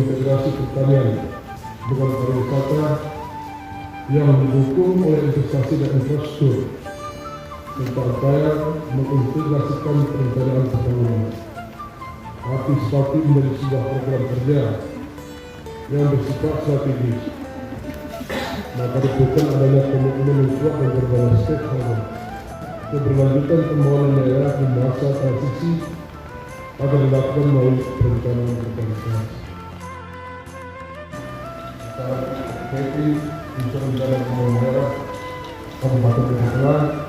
mengintegrasi pertanian dengan pariwisata yang didukung oleh investasi dan infrastruktur serta upaya mengintegrasikan perencanaan pembangunan. Partisipasi menjadi sebuah program kerja yang bersifat strategis. Maka dibutuhkan adanya komitmen mutual dan berbagai stakeholder. Keberlanjutan pembangunan daerah di masa transisi akan dilakukan melalui perencanaan berbasis. PT Unsur Rencana Pembangunan Daerah Kabupaten Depok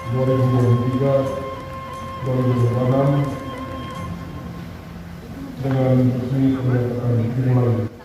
2023-2026 dengan resmi menyatakan dimulai.